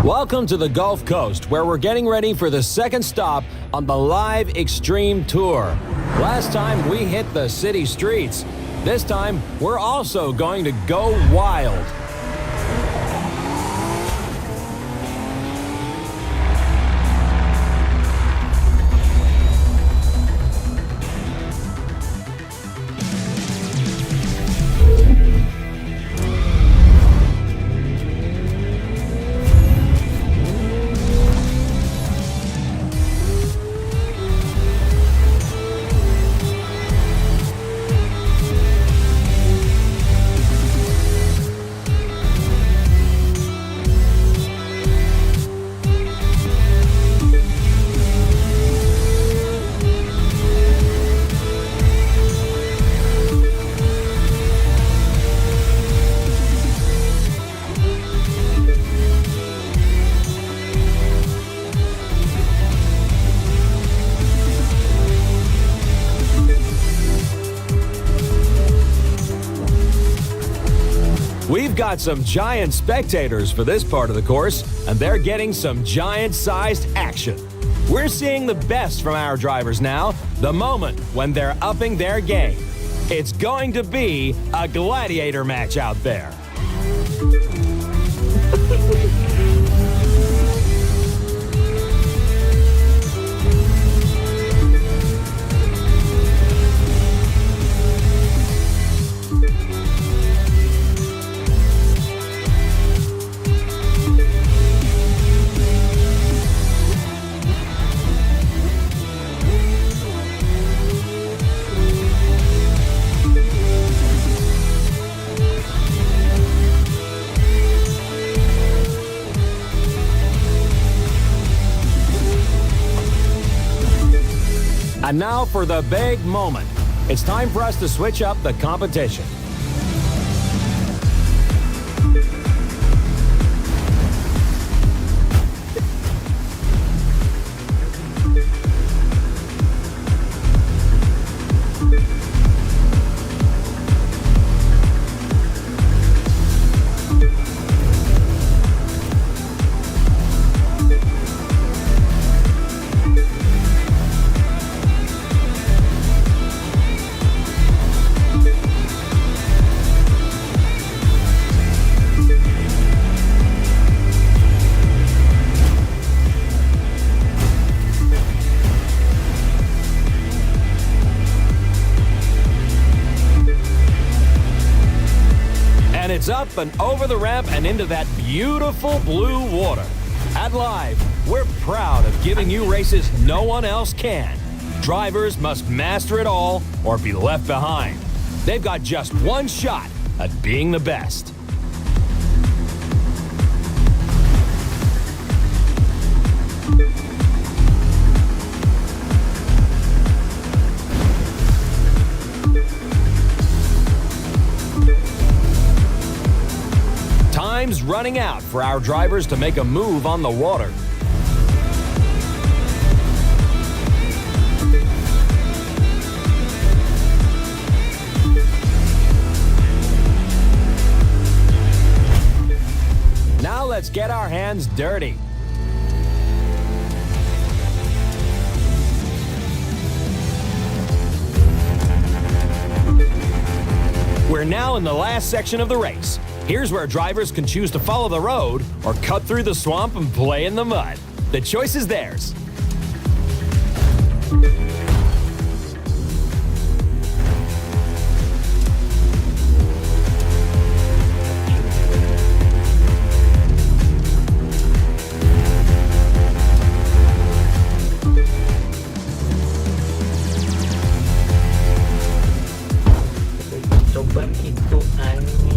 Welcome to the Gulf Coast, where we're getting ready for the second stop on the live Xtrem tour. Last time we hit the city streets. This time, we're also going to go wild. We've got some giant spectators for this part of the course, and they're getting some giant-sized action. We're seeing the best from our drivers now, the moment when they're upping their game. It's going to be a gladiator match out there. And now for the big moment. It's time for us to switch up the competition. It's up and over the ramp and into that beautiful blue water. At Live, we're proud of giving you races no one else can. Drivers must master it all or be left behind. They've got just one shot at being the best. Time's running out for our drivers to make a move on the water. Now let's get our hands dirty. We're now in the last section of the race. Here's where drivers can choose to follow the road or cut through the swamp and play in the mud. The choice is theirs. Coba itu aneh.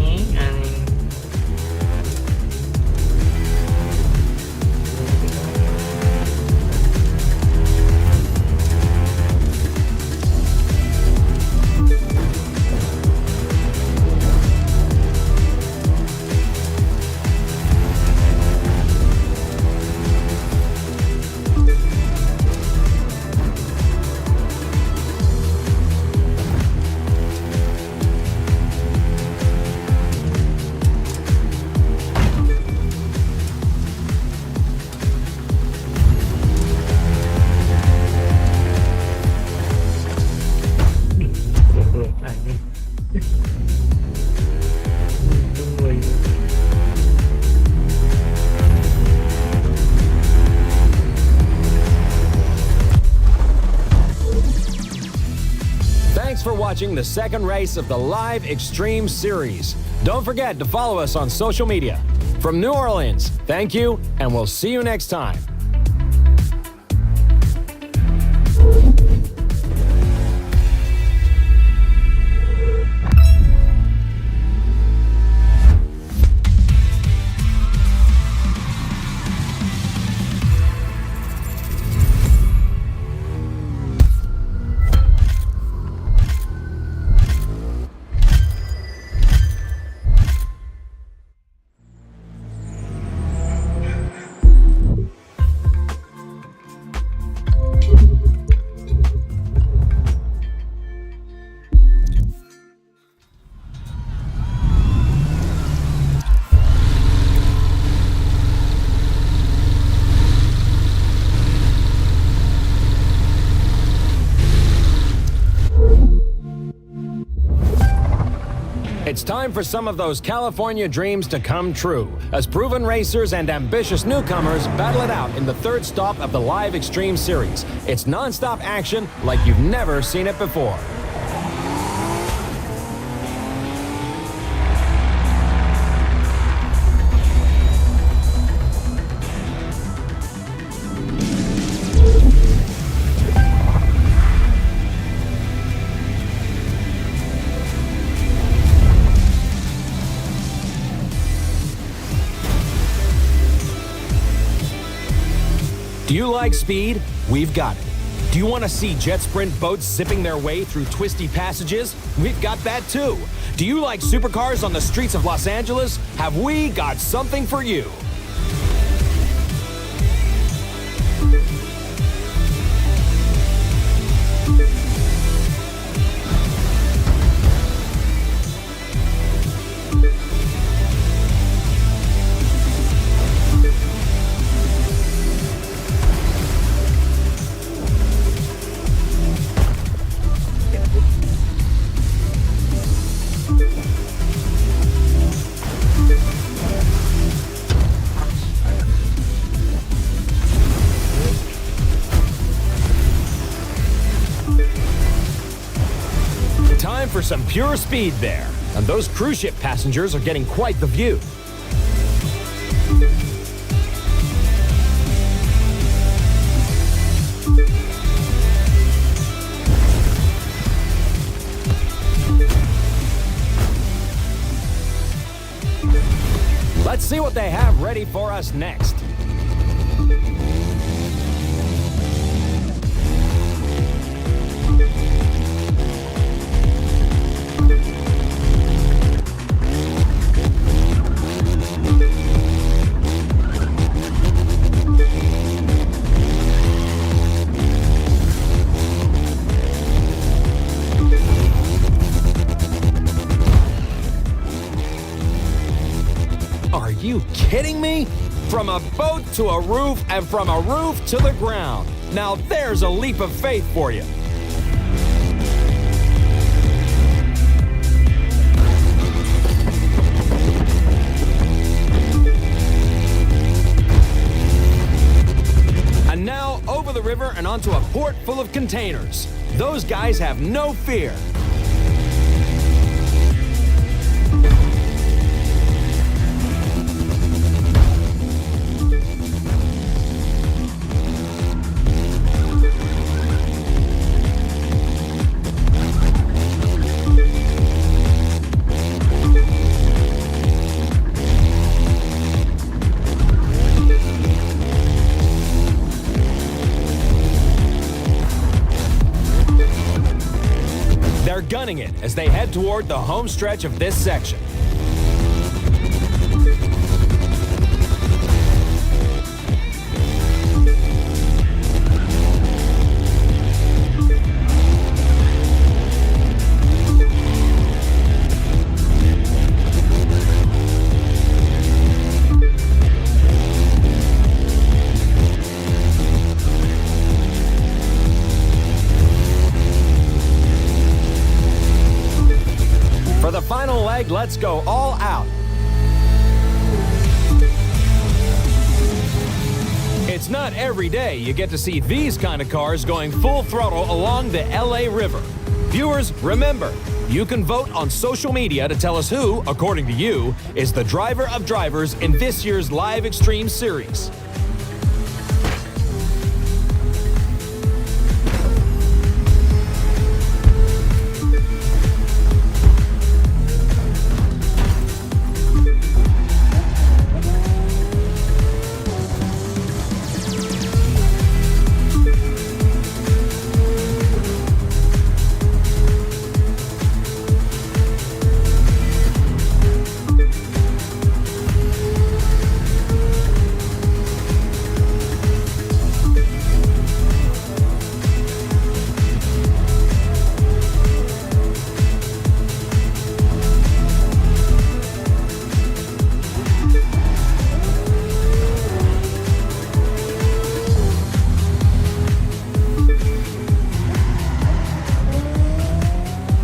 Thanks for watching the second race of the Live Xtrem series. Don't forget to follow us on social media. From New Orleans, thank you, and we'll see you next time. It's time for some of those California dreams to come true, as proven racers and ambitious newcomers battle it out in the third stop of the Live Xtrem series. It's non-stop action like you've never seen it before. Do you like speed? We've got it. Do you want to see jet sprint boats zipping their way through twisty passages? We've got that too. Do you like supercars on the streets of Los Angeles? Have we got something for you? Time for some pure speed there. And those cruise ship passengers are getting quite the view. Let's see what they have ready for us next. Are you kidding me? From a boat to a roof and from a roof to the ground. Now there's a leap of faith for you. And now over the river and onto a port full of containers. Those guys have no fear. They're gunning it as they head toward the home stretch of this section. For the final leg, let's go all out. It's not every day you get to see these kind of cars going full throttle along the LA River. Viewers, remember, you can vote on social media to tell us who, according to you, is the driver of drivers in this year's Live Xtreme series.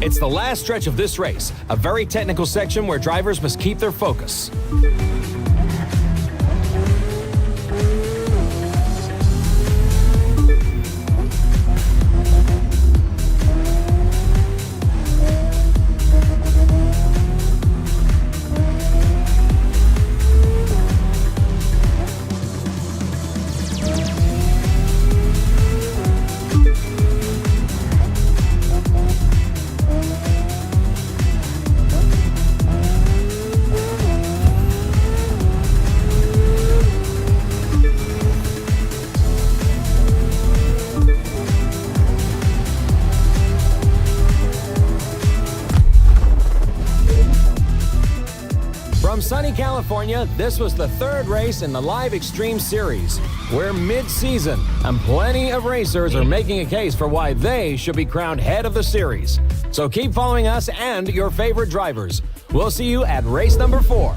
It's the last stretch of this race, a very technical section where drivers must keep their focus. sunny California, this was the third race in the live Xtrem series. We're mid-season, and plenty of racers are making a case for why they should be crowned head of the series. So keep following us and your favorite drivers. We'll see you at race number 4.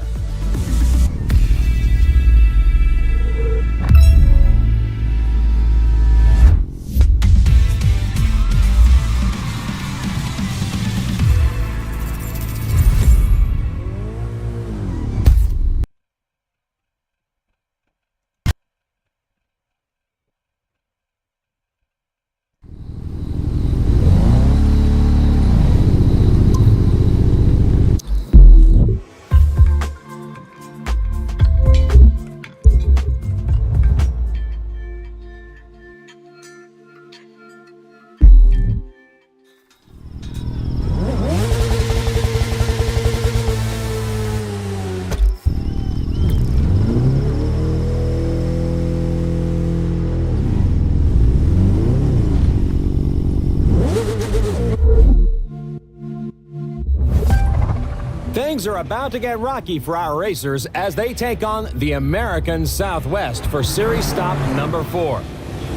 Things are about to get rocky for our racers as they take on the American Southwest for series stop number 4.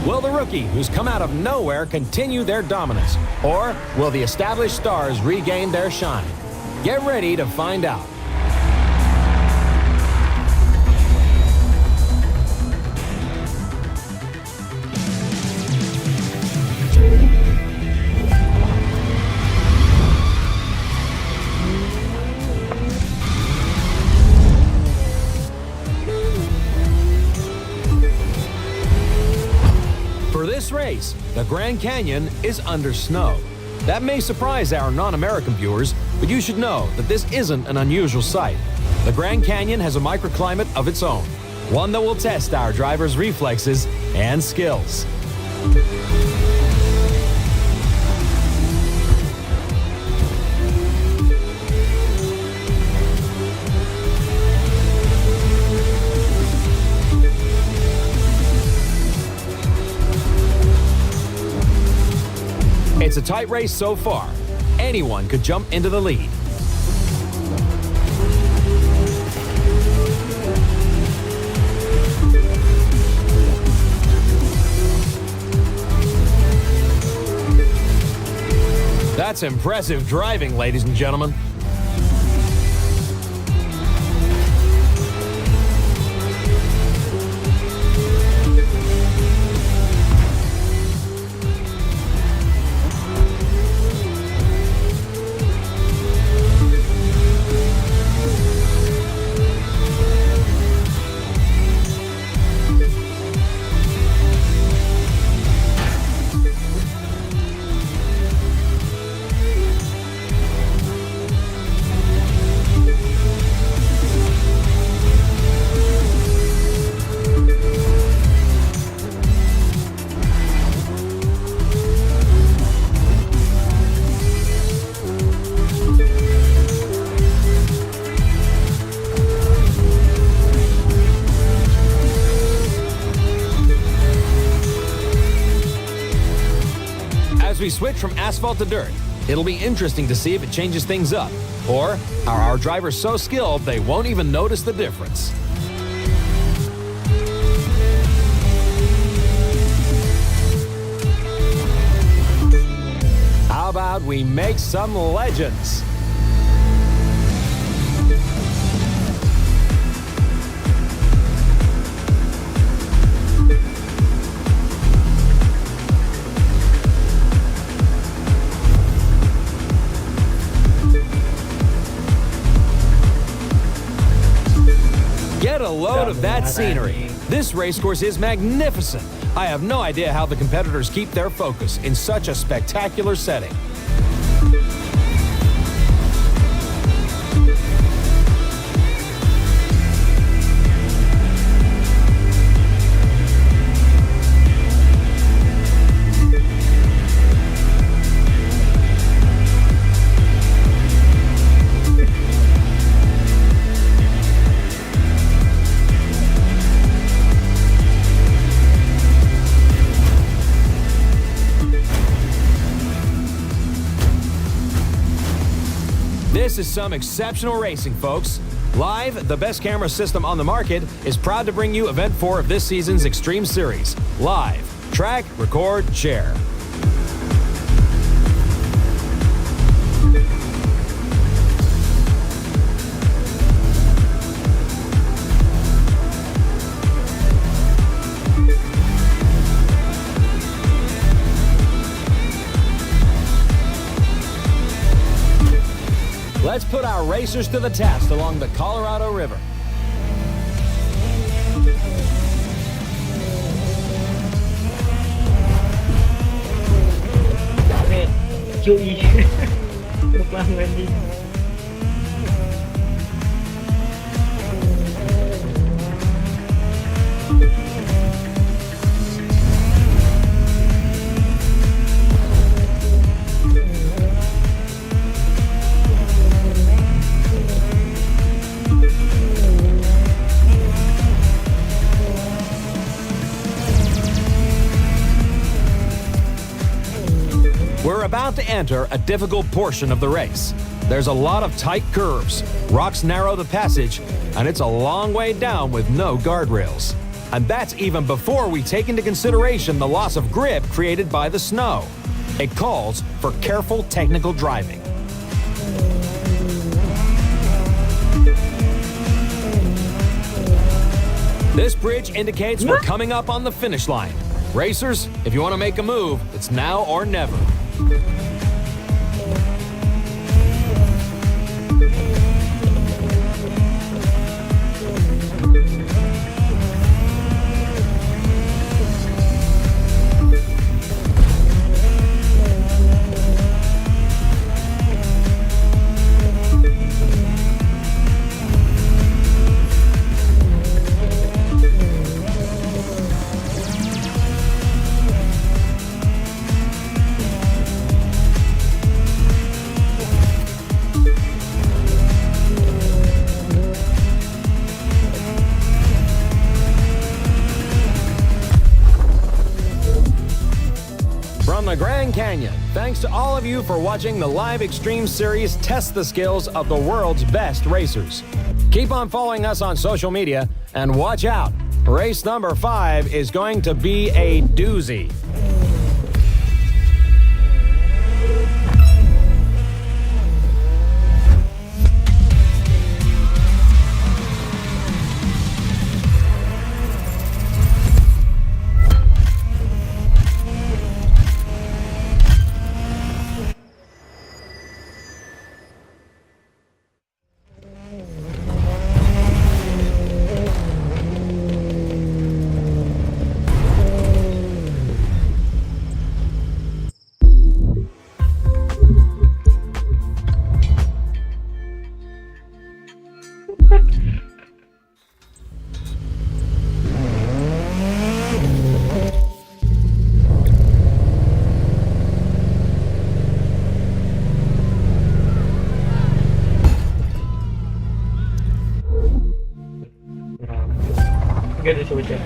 Will the rookie, who's come out of nowhere, continue their dominance? Or will the established stars regain their shine? Get ready to find out. For this race, the Grand Canyon is under snow. That may surprise our non-American viewers, but you should know that this isn't an unusual sight. The Grand Canyon has a microclimate of its own, one that will test our drivers' reflexes and skills. It's a tight race so far. Anyone could jump into the lead. That's impressive driving, ladies and gentlemen. As we switch from asphalt to dirt, it'll be interesting to see if it changes things up. Or are our drivers so skilled they won't even notice the difference? How about we make some legends? Get a load of that scenery. This racecourse is magnificent. I have no idea how the competitors keep their focus in such a spectacular setting. This is some exceptional racing, folks. Live, the best camera system on the market, is proud to bring you Event 4 of this season's Xtreme Series. Live. Track, record, share. Let's put our racers to the test along the Colorado River. Mẹ, chui. Được làm người đi. We're about to enter a difficult portion of the race. There's a lot of tight curves, rocks narrow the passage, and it's a long way down with no guardrails. And that's even before we take into consideration the loss of grip created by the snow. It calls for careful technical driving. This bridge indicates we're coming up on the finish line. Racers, if you want to make a move, it's now or never. From the Grand Canyon, thanks to all of you for watching the live Xtreme Series test the skills of the world's best racers. Keep on following us on social media, and watch out. Race number 5 is going to be a doozy.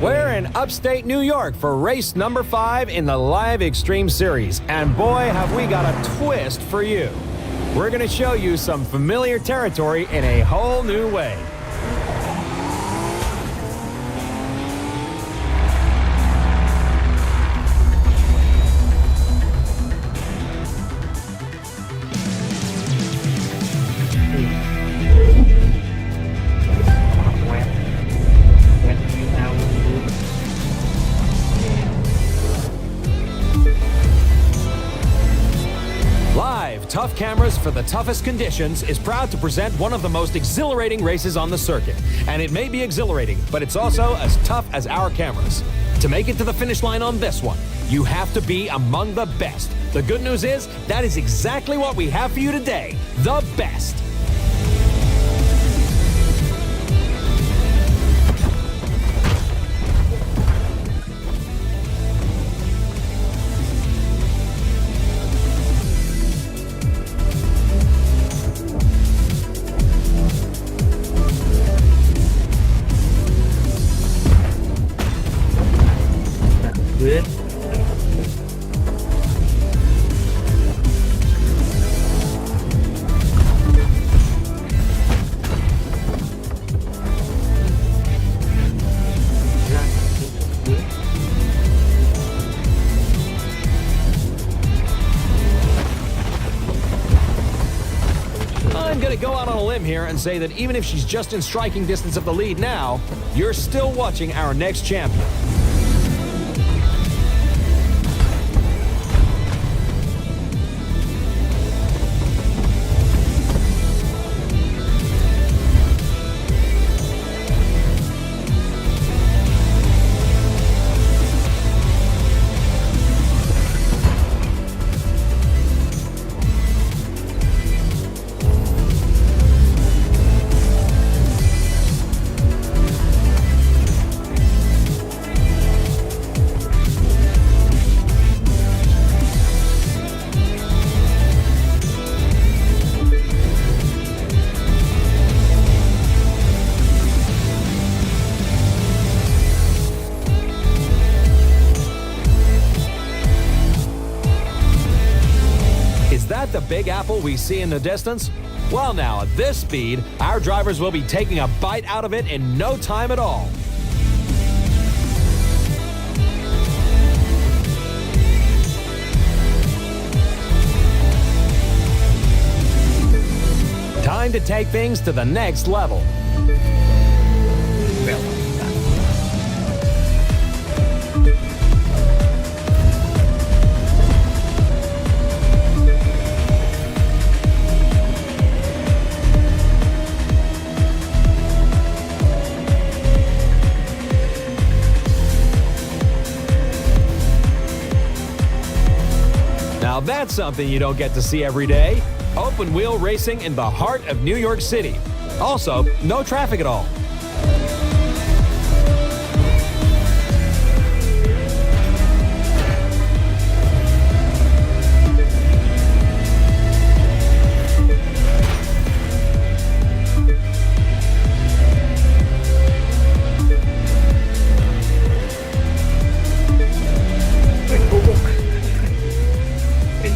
We're in upstate New York for race number 5 in the live Xtreme Series. And boy, have we got a twist for you. We're going to show you some familiar territory in a whole new way. Tough Cameras for the Toughest Conditions is proud to present one of the most exhilarating races on the circuit. And it may be exhilarating, but it's also as tough as our cameras. To make it to the finish line on this one, you have to be among the best. The good news is, that is exactly what we have for you today. The best. Good. on a limb here and say that even if she's just in striking distance of the lead now, you're still watching our next champion. The Big Apple we see in the distance? Well now, at this speed, our drivers will be taking a bite out of it in no time at all. Time to take things to the next level. Now that's something you don't get to see every day. Open wheel racing in the heart of New York City. Also, no traffic at all.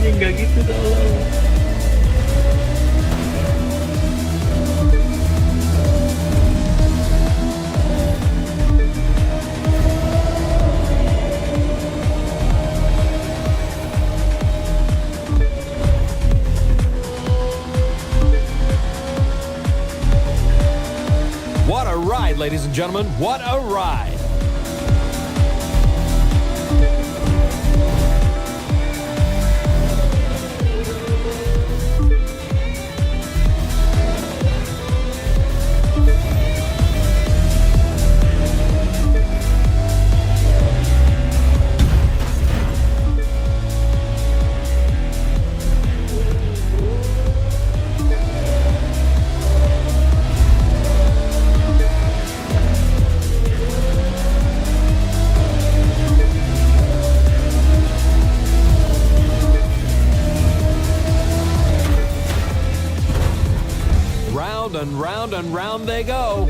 Nggak gitu tolong. What a ride, ladies and gentlemen. What a ride. And round they go.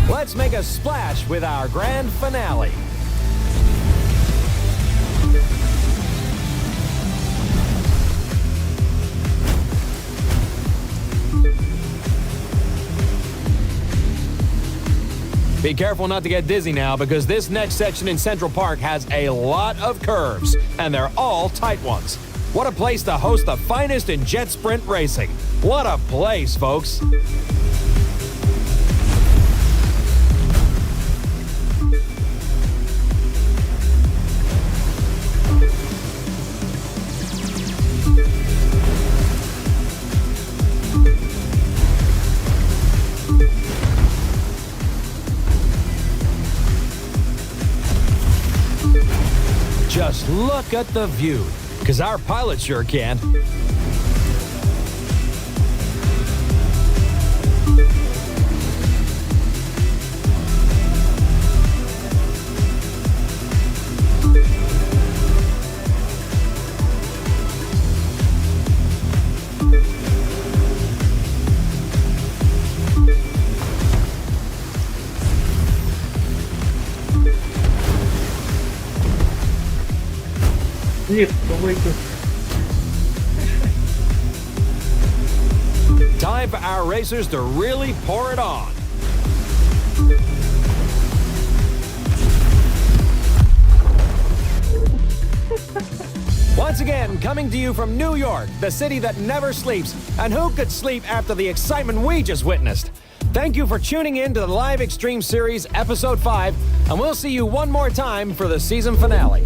Let's make a splash with our grand finale. Be careful not to get dizzy now, because this next section in Central Park has a lot of curves, and they're all tight ones. What a place to host the finest in jet sprint racing. What a place, folks. Just look at the view, because our pilot sure can. Нет, по-моему. Time for our racers to really pour it on. Once again, coming to you from New York, the city that never sleeps. And who could sleep after the excitement we just witnessed? Thank you for tuning in to the Live Xtreme Series Episode 5, and we'll see you one more time for the season finale.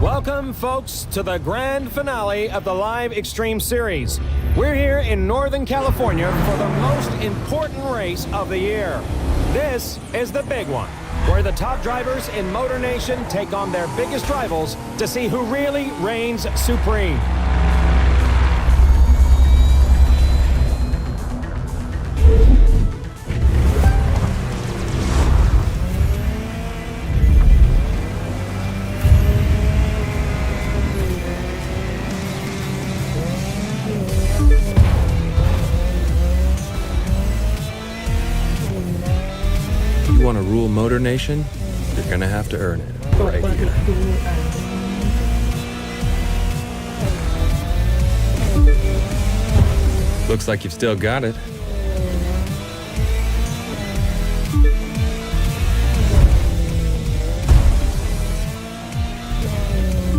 Welcome, folks, to the grand finale of the Live Xtreme Series. We're here in Northern California for the most important race of the year. This is the big one, where the top drivers in Motor Nation take on their biggest rivals to see who really reigns supreme. You want to rule Motor Nation? You're gonna have to earn it. Right here. Looks like you've still got it.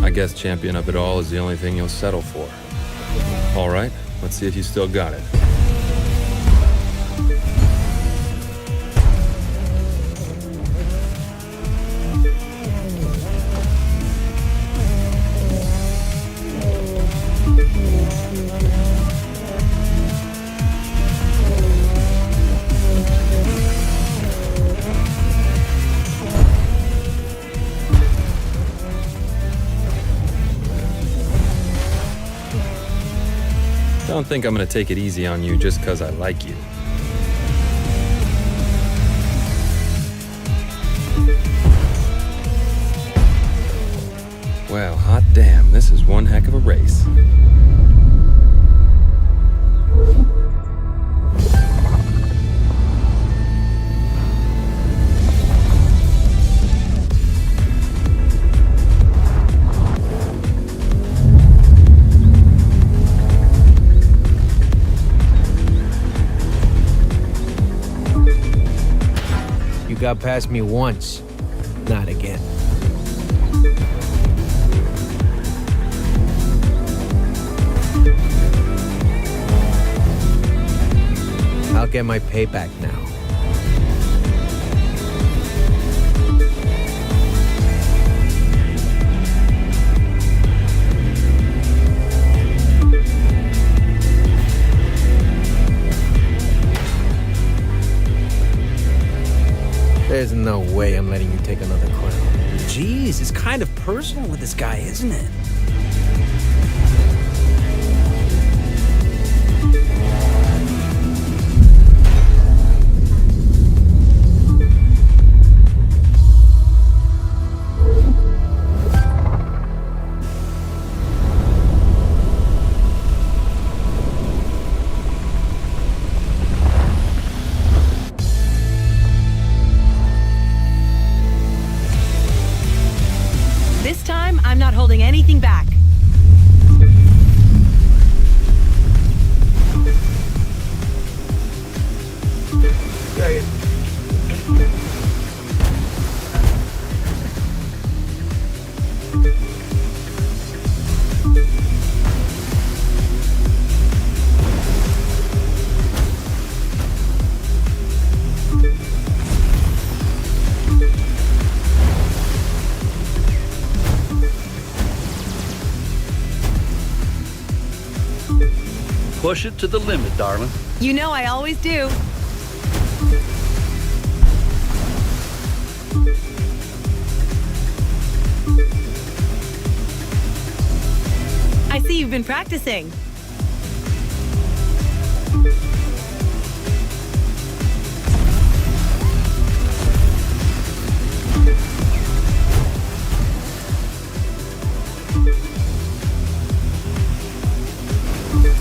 I guess champion of it all is the only thing you'll settle for. All right, let's see if you still got it. Don't think I'm gonna take it easy on you just because I like you. Well, hot damn, this is one heck of a race. You got past me once, not again. I'll get my payback now. There's no way I'm letting you take another crown. Jeez, it's kind of personal with this guy, isn't it? This time, I'm not holding anything back. push it to the limit, darling. You know I always do. I see you've been practicing.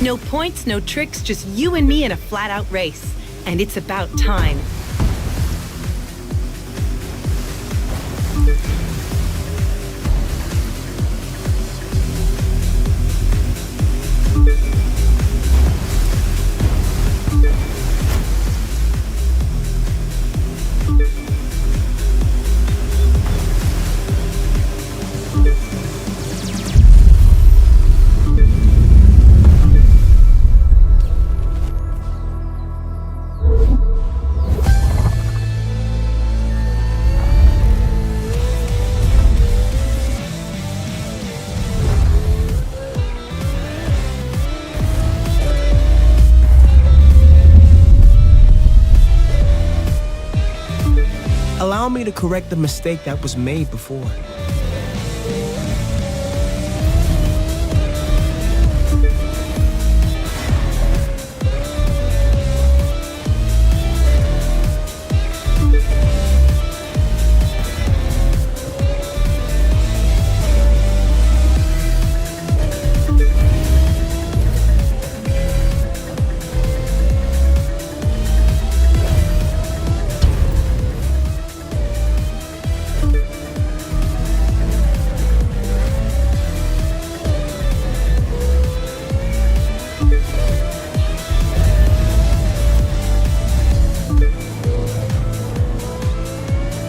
No points, no tricks, just you and me in a flat-out race. And it's about time. Allow me to correct the mistake that was made before.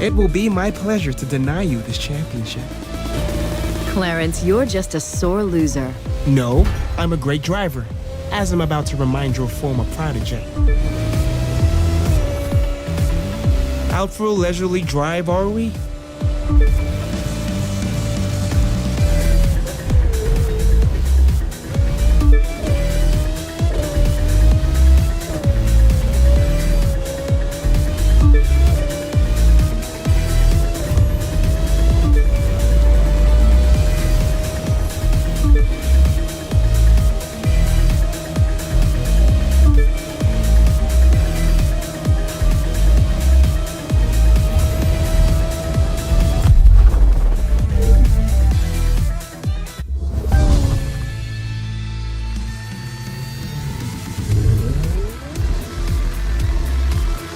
It will be my pleasure to deny you this championship. Clarence, you're just a sore loser. No, I'm a great driver, as I'm about to remind your former protege. Out for a leisurely drive, are we?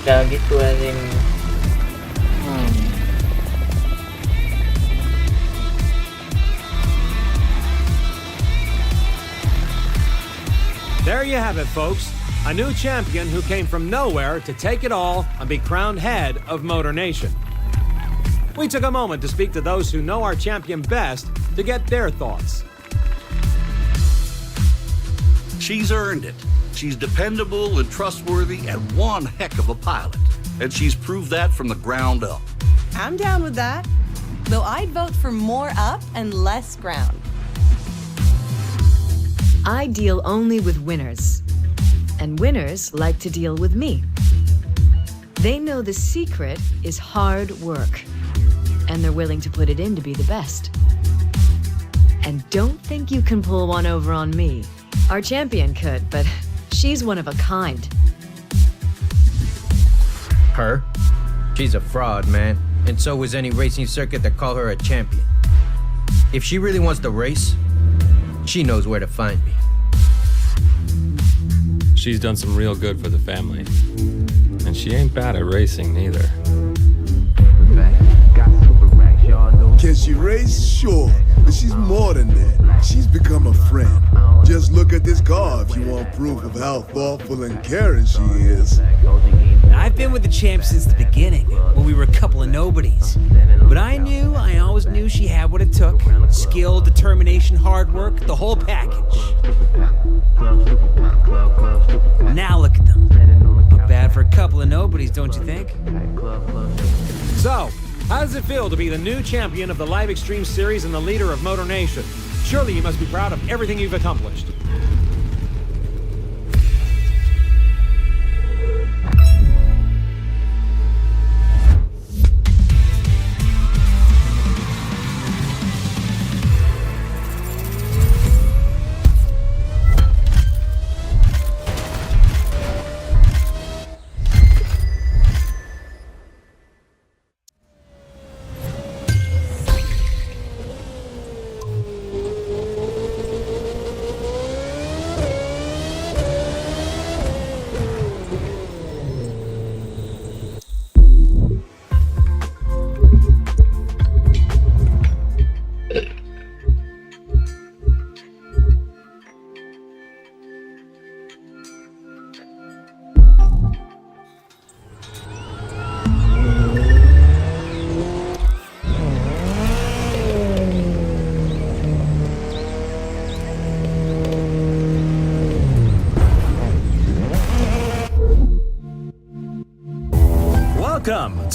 Udah gitu anjing. There you have it, folks. A new champion who came from nowhere to take it all and be crowned head of Motor Nation. We took a moment to speak to those who know our champion best to get their thoughts. She's earned it. She's dependable and trustworthy and one heck of a pilot. And she's proved that from the ground up. I'm down with that. Though I'd vote for more up and less ground. I deal only with winners. And winners like to deal with me. They know the secret is hard work. And they're willing to put it in to be the best. And don't think you can pull one over on me. Our champion could, but she's one of a kind. Her? She's a fraud, man. And so is any racing circuit that call her a champion. If she really wants to race, she knows where to find me. She's done some real good for the family. And she ain't bad at racing, neither. Can she race? Sure. But she's more than that. She's become a friend. Just look at this car if you want proof of how thoughtful and caring she is. I've been with the champ since the beginning, when we were a couple of nobodies. But I always knew she had what it took. Skill, determination, hard work, the whole package. Now look at them. Not bad for a couple of nobodies, don't you think? So, how does it feel to be the new champion of the Live Extreme Series and the leader of Motor Nation? Surely you must be proud of everything you've accomplished.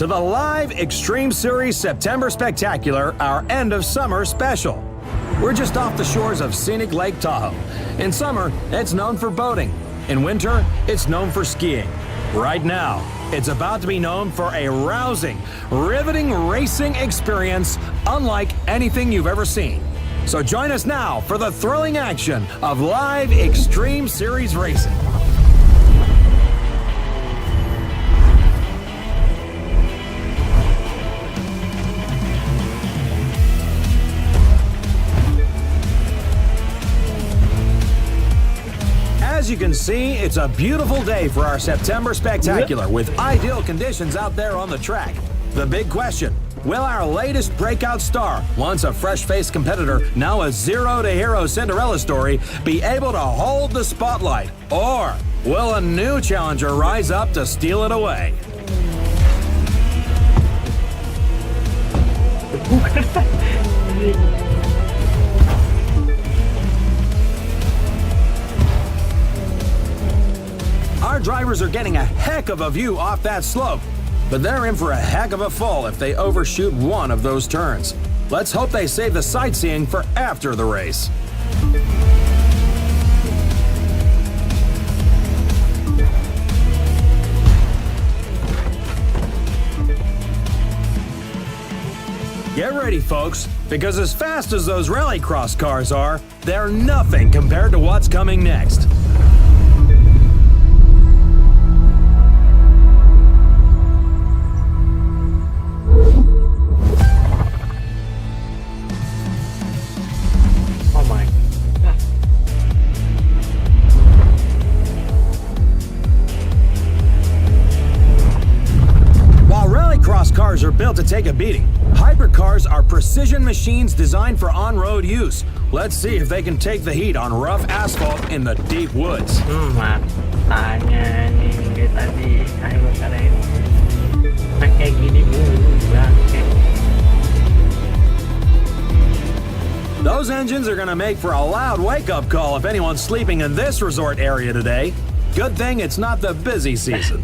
to the live Xtreme Series September Spectacular, our end of summer special. We're just off the shores of scenic Lake Tahoe. In summer, it's known for boating. In winter, it's known for skiing. Right now, it's about to be known for a rousing, riveting racing experience unlike anything you've ever seen. So join us now for the thrilling action of live Xtreme Series racing. As you can see, it's a beautiful day for our September Spectacular with ideal conditions out there on the track. The big question, will our latest breakout star, once a fresh-faced competitor, now a zero-to-hero Cinderella story, be able to hold the spotlight? Or will a new challenger rise up to steal it away? Our drivers are getting a heck of a view off that slope, but they're in for a heck of a fall if they overshoot one of those turns. Let's hope they save the sightseeing for after the race. Get ready, folks, because as fast as those rallycross cars are, they're nothing compared to what's coming next. Oh my. While rallycross cars are built to take a beating, hypercars are precision machines designed for on-road use. Let's see if they can take the heat on rough asphalt in the deep woods. Matanya nih tadi ayo kalian pakai gini bangke. Those engines are gonna make for a loud wake-up call if anyone's sleeping in this resort area today. Good thing it's not the busy season.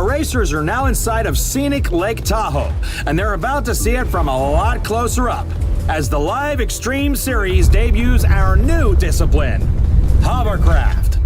Racers are now inside of scenic Lake Tahoe, and they're about to see it from a lot closer up as the live Xtreme Series debuts our new discipline, hovercraft.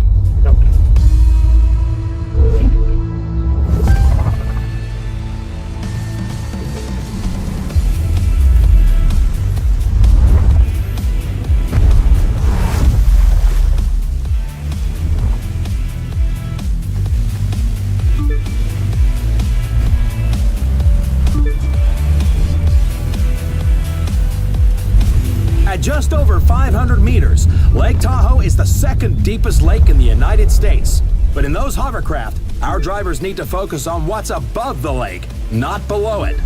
At just over 500 meters, Lake Tahoe is the second deepest lake in the United States. But in those hovercraft, our drivers need to focus on what's above the lake, not below it.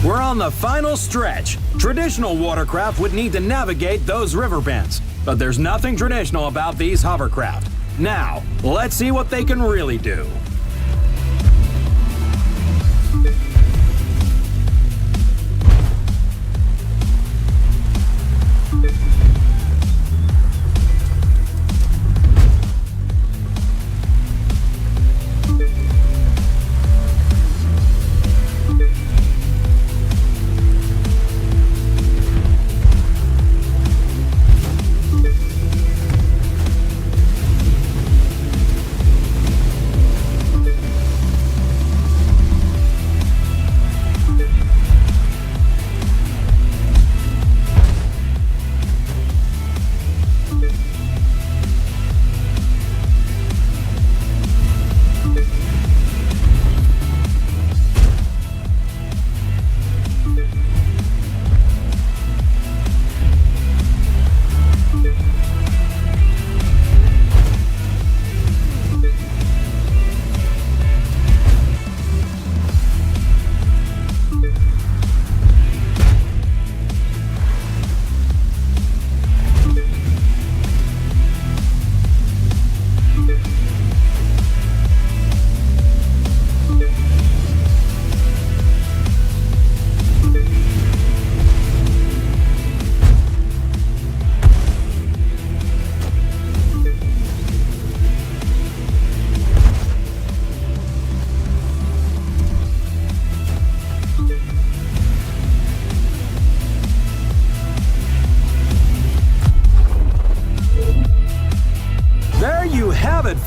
We're on the final stretch. Traditional watercraft would need to navigate those river bends, but there's nothing traditional about these hovercraft. Now, let's see what they can really do.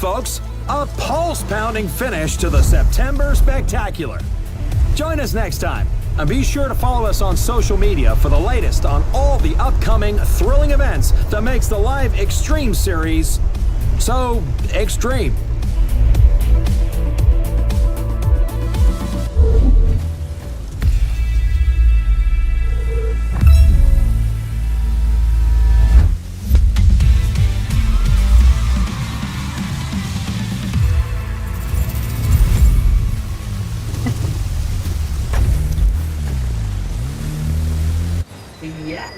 folks. A pulse-pounding finish to the September Spectacular. Join us next time, and be sure to follow us on social media for the latest on all the upcoming thrilling events that makes the live Xtrem series so extreme. Yeah.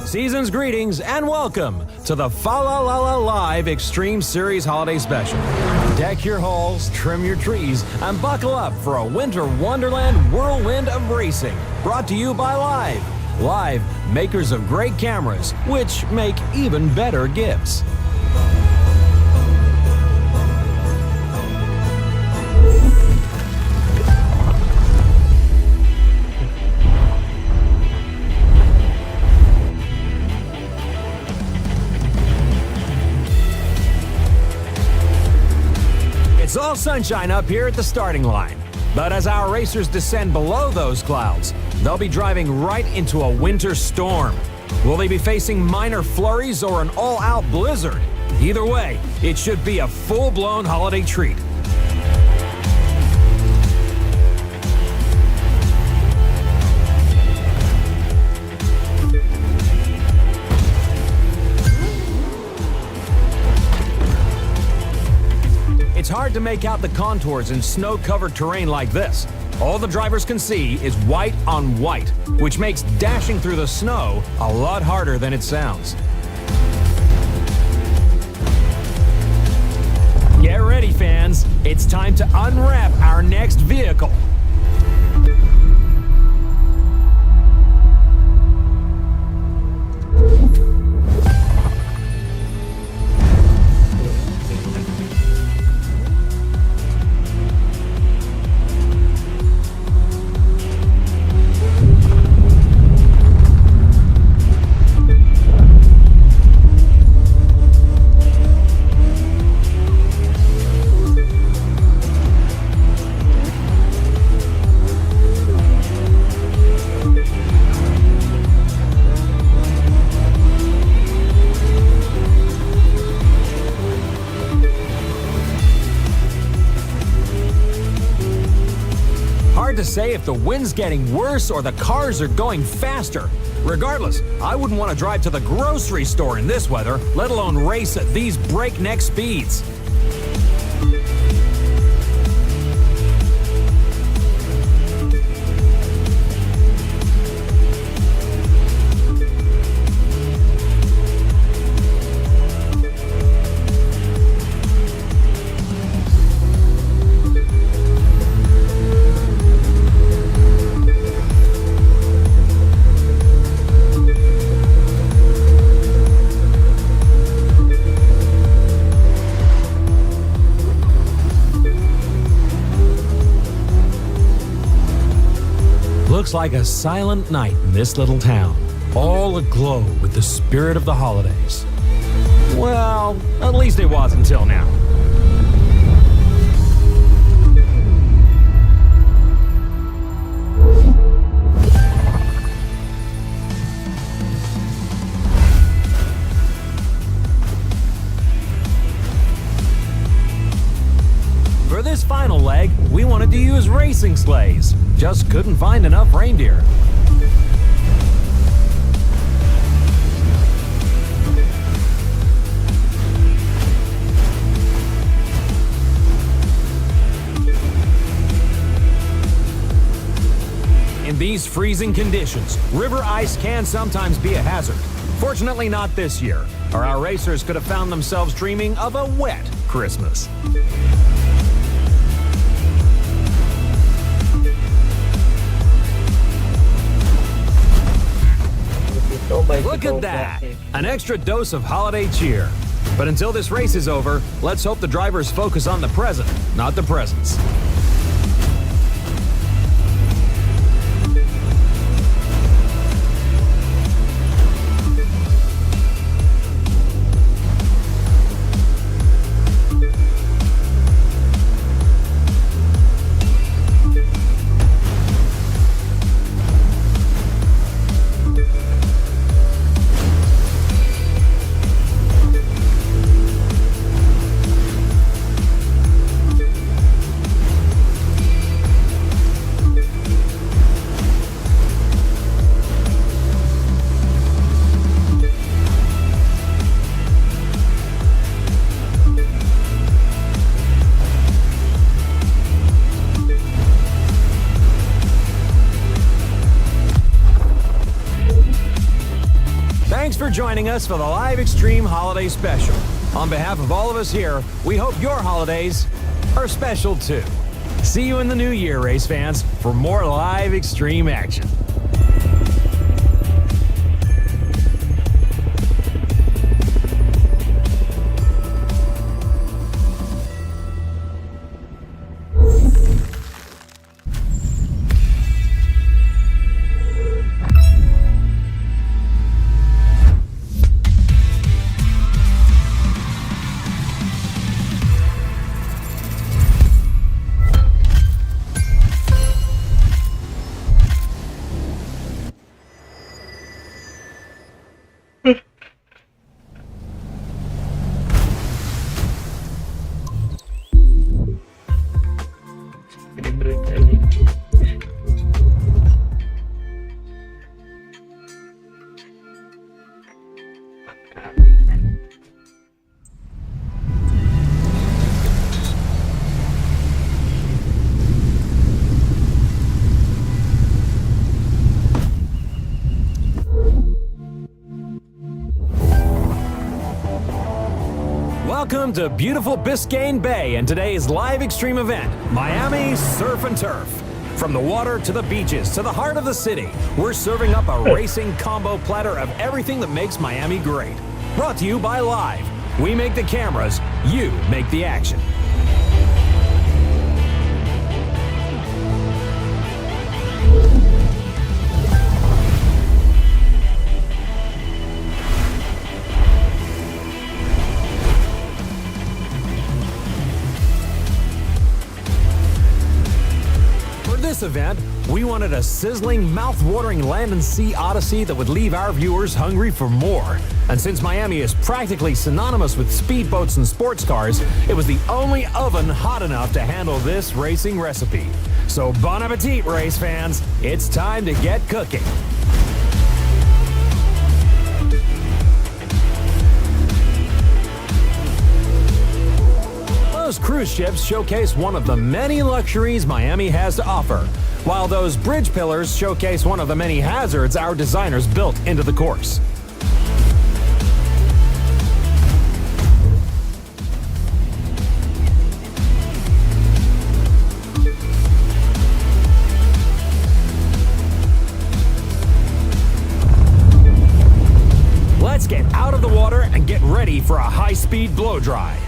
Season's greetings and welcome to the Fa La La La Live Xtrem Series Holiday Special. Deck your halls, trim your trees, and buckle up for a winter wonderland whirlwind of racing. Brought to you by Live. Live, makers of great cameras, which make even better gifts. It's all sunshine up here at the starting line. But as our racers descend below those clouds, they'll be driving right into a winter storm. Will they be facing minor flurries or an all-out blizzard? Either way, it should be a full-blown holiday treat. It's hard to make out the contours in snow-covered terrain like this. All the drivers can see is white on white, which makes dashing through the snow a lot harder than it sounds. Get ready, fans. It's time to unwrap our next vehicle. Hard to say if the wind's getting worse or the cars are going faster. Regardless, I wouldn't want to drive to the grocery store in this weather, let alone race at these breakneck speeds. Looks like a silent night in this little town, all aglow with the spirit of the holidays. Well, at least it was until now. For this final leg, we wanted to use racing sleighs. Just couldn't find enough reindeer. In these freezing conditions, river ice can sometimes be a hazard. Fortunately, not this year, or our racers could have found themselves dreaming of a wet Christmas. Look at that! An extra dose of holiday cheer. But until this race is over, let's hope the drivers focus on the present, not the presents. Thanks for joining us for the Live Xtreme Holiday Special. On behalf of all of us here, we hope your holidays are special too. See you in the new year, race fans, for more Live Xtreme action. Welcome to beautiful Biscayne Bay and today's Live Xtreme event, Miami Surf and Turf. From the water to the beaches to the heart of the city, we're serving up a racing combo platter of everything that makes Miami great. Brought to you by Live. We make the cameras, you make the action. For this event, we wanted a sizzling, mouth-watering land and sea odyssey that would leave our viewers hungry for more. And since Miami is practically synonymous with speedboats and sports cars, it was the only oven hot enough to handle this racing recipe. So bon appetit, race fans. It's time to get cooking. Those cruise ships showcase one of the many luxuries Miami has to offer, while those bridge pillars showcase one of the many hazards our designers built into the course. Let's get out of the water and get ready for a high-speed blow dry.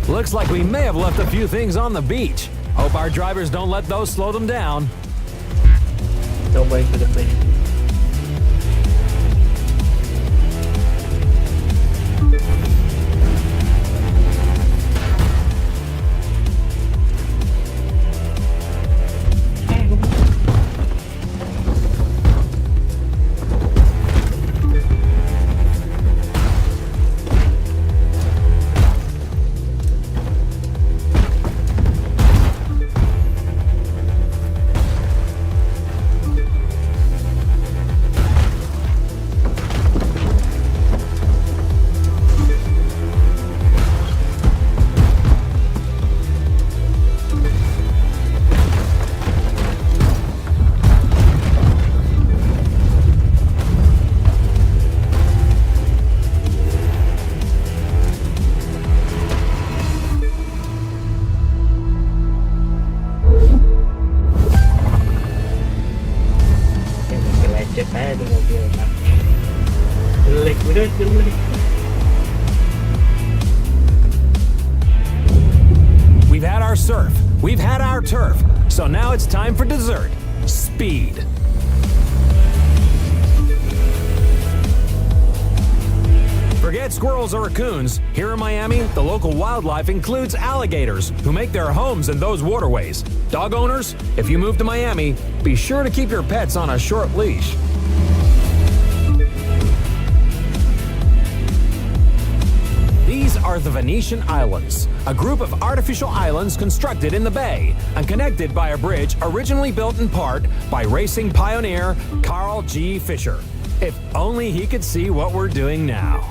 Looks like we may have left a few things on the beach. Hope our drivers don't let those slow them down. Coba yang ke depan. We've had our surf, we've had our turf, so now it's time for dessert. Speed. Forget squirrels or raccoons. Here in Miami, the local wildlife includes alligators, who make their homes in those waterways. Dog owners, if you move to Miami, be sure to keep your pets on a short leash. These are the Venetian Islands, a group of artificial islands constructed in the bay and connected by a bridge originally built in part by racing pioneer Carl G. Fisher. If only he could see what we're doing now.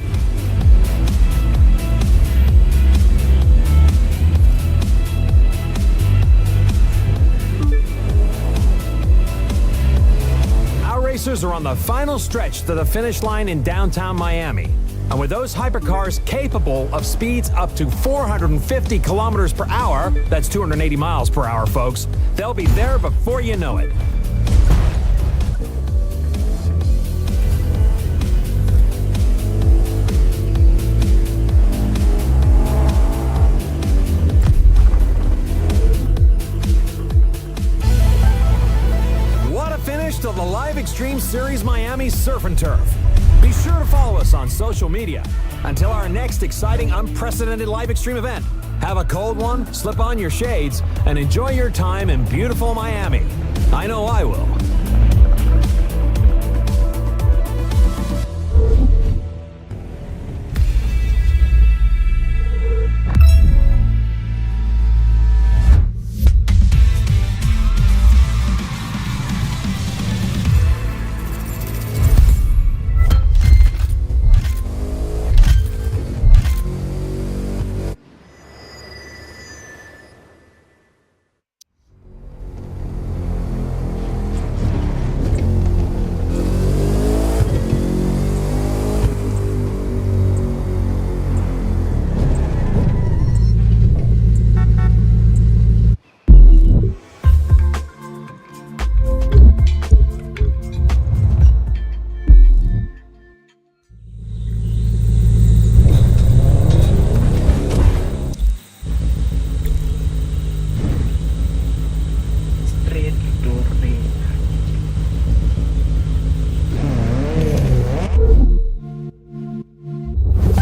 Our racers are on the final stretch to the finish line in downtown Miami. And with those hypercars capable of speeds up to 450 kilometers per hour, that's 280 miles per hour, folks, they'll be there before you know it. What a finish to the Live Extreme Series Miami Surf and Turf. Be sure to follow us on social media. Until our next exciting, unprecedented Live Extreme event, have a cold one, slip on your shades, and enjoy your time in beautiful Miami. I know I will.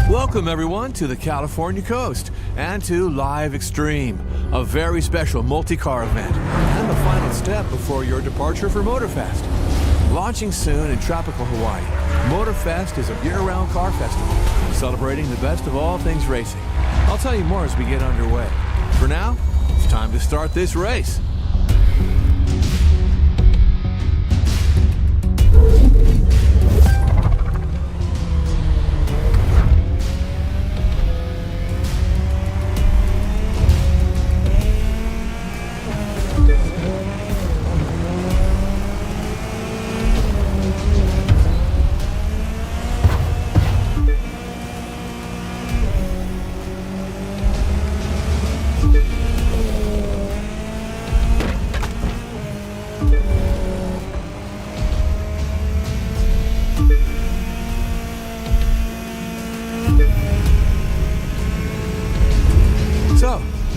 Welcome everyone to the California coast and to Live Extreme, a very special multi-car event and the final step before your departure for Motorfest. Launching soon in tropical Hawaii, Motorfest is a year-round car festival celebrating the best of all things racing. I'll tell you more as we get underway. For now, it's time to start this race.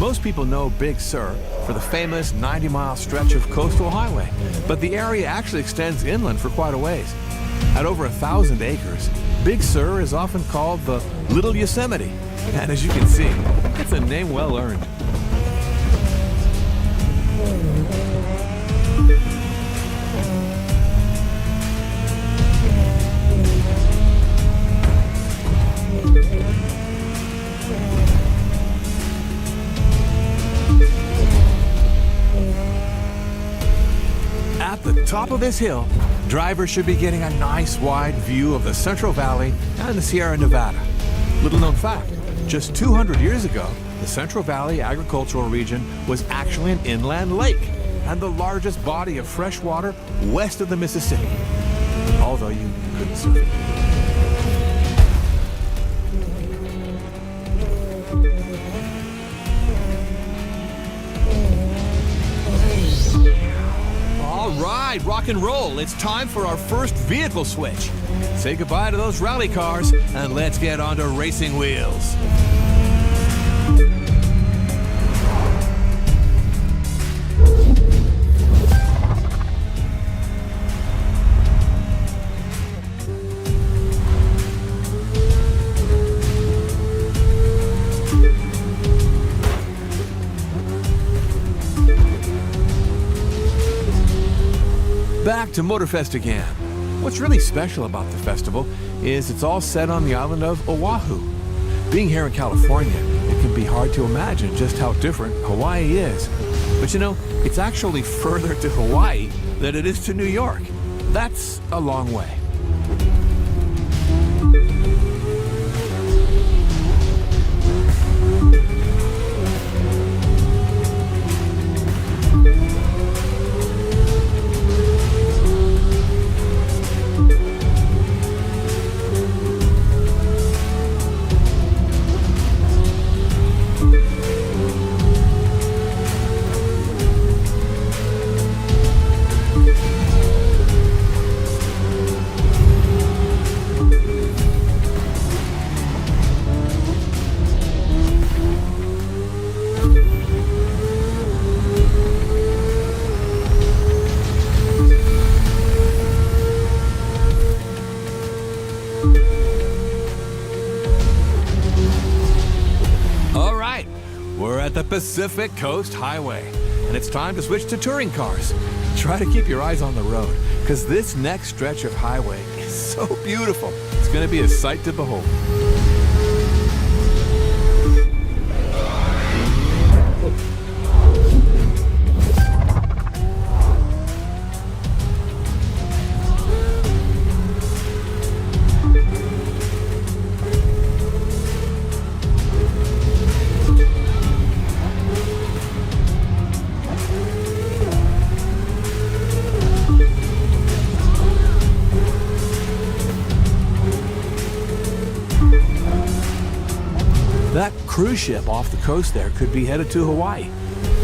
Most people know Big Sur for the famous 90-mile stretch of coastal highway, but the area actually extends inland for quite a ways. At over 1,000 acres, Big Sur is often called the Little Yosemite, and as you can see, it's a name well earned. At the top of this hill, drivers should be getting a nice wide view of the Central Valley and the Sierra Nevada. Little known fact, just 200 years ago, the Central Valley agricultural region was actually an inland lake and the largest body of fresh water west of the Mississippi, although you couldn't surf it. All right, rock and roll. It's time for our first vehicle switch. Say goodbye to those rally cars and let's get onto racing wheels. Back to Motorfest again. What's really special about the festival is it's all set on the island of Oahu. Being here in California, it can be hard to imagine just how different Hawaii is. But you know, it's actually further to Hawaii than it is to New York. That's a long way. The Pacific Coast Highway, and it's time to switch to touring cars. Try to keep your eyes on the road, because this next stretch of highway is so beautiful. It's going to be a sight to behold. That cruise ship off the coast there could be headed to Hawaii,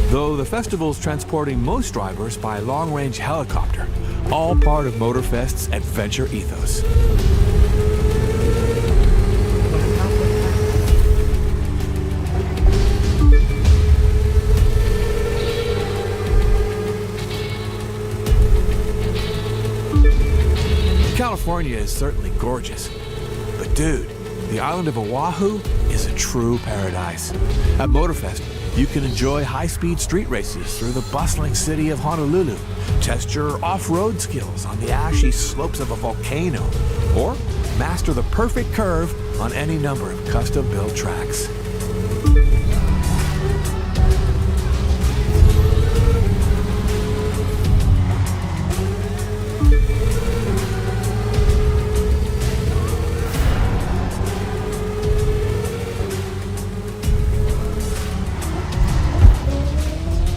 though the festival's transporting most drivers by long-range helicopter, all part of Motorfest's adventure ethos. California is certainly gorgeous, but dude, the island of Oahu is a true paradise. At Motorfest, you can enjoy high-speed street races through the bustling city of Honolulu, test your off-road skills on the ashy slopes of a volcano, or master the perfect curve on any number of custom-built tracks.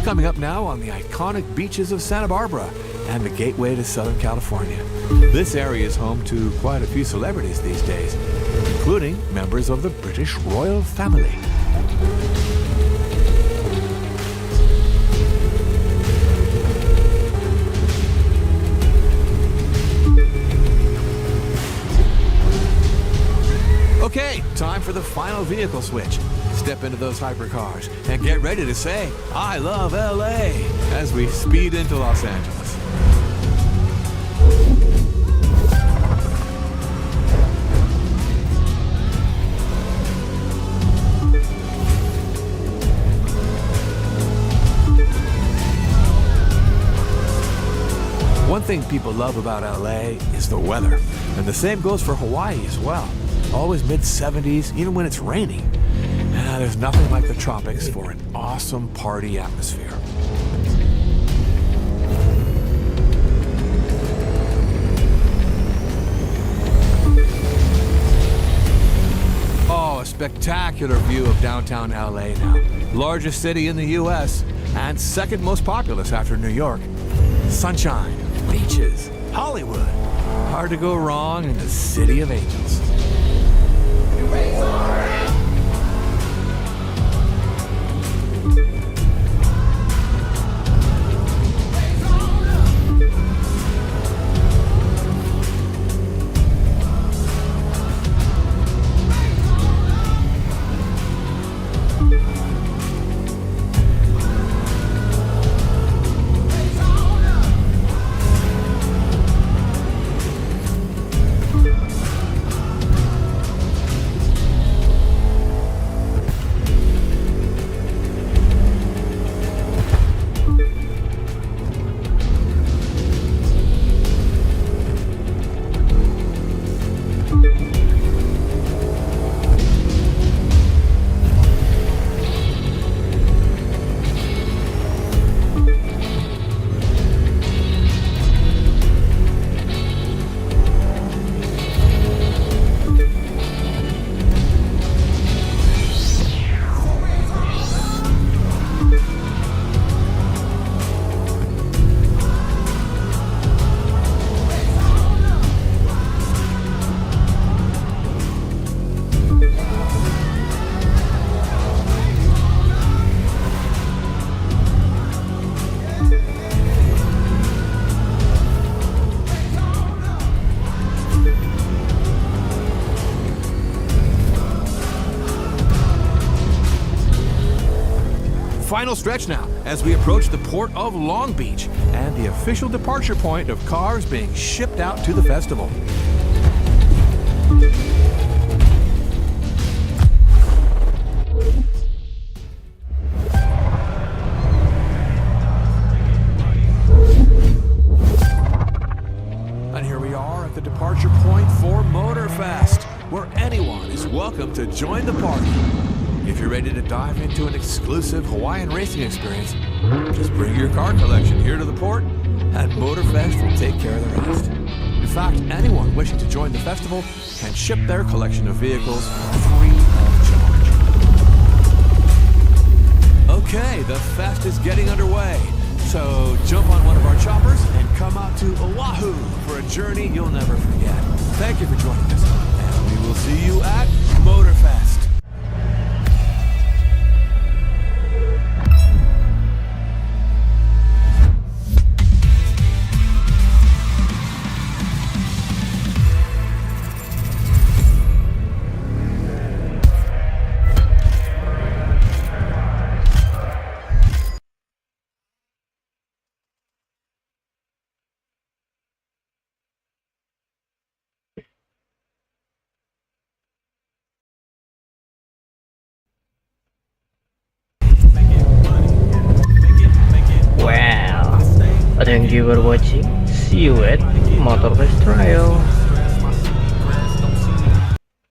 Coming up now on the iconic beaches of Santa Barbara and the gateway to Southern California. This area is home to quite a few celebrities these days, including members of the British royal family. Okay, time for the final vehicle switch. Step into those hypercars and get ready to say, I love LA, as we speed into Los Angeles. One thing people love about LA is the weather, and the same goes for Hawaii as well. Always mid-70s, even when it's raining. There's nothing like the tropics for an awesome party atmosphere. Oh, a spectacular view of downtown LA now. Largest city in the US, and second most populous after New York. Sunshine, beaches, Hollywood. Hard to go wrong in the City of Angels. Final stretch now as we approach the port of Long Beach and the official departure point of cars being shipped out to the festival. And here we are at the departure point for Motorfest, where anyone is welcome to join the party. If you're ready to dive into an exclusive Hawaiian racing experience, just bring your car collection here to the port, and Motorfest will take care of the rest. In fact, anyone wishing to join the festival can ship their collection of vehicles free of charge. Okay, the fest is getting underway, so jump on one of our choppers and come out to Oahu for a journey you'll never forget. Thank you for joining us, and we will see you at Motorfest. Wow. Thank you for watching. See you at Motorfest Trial.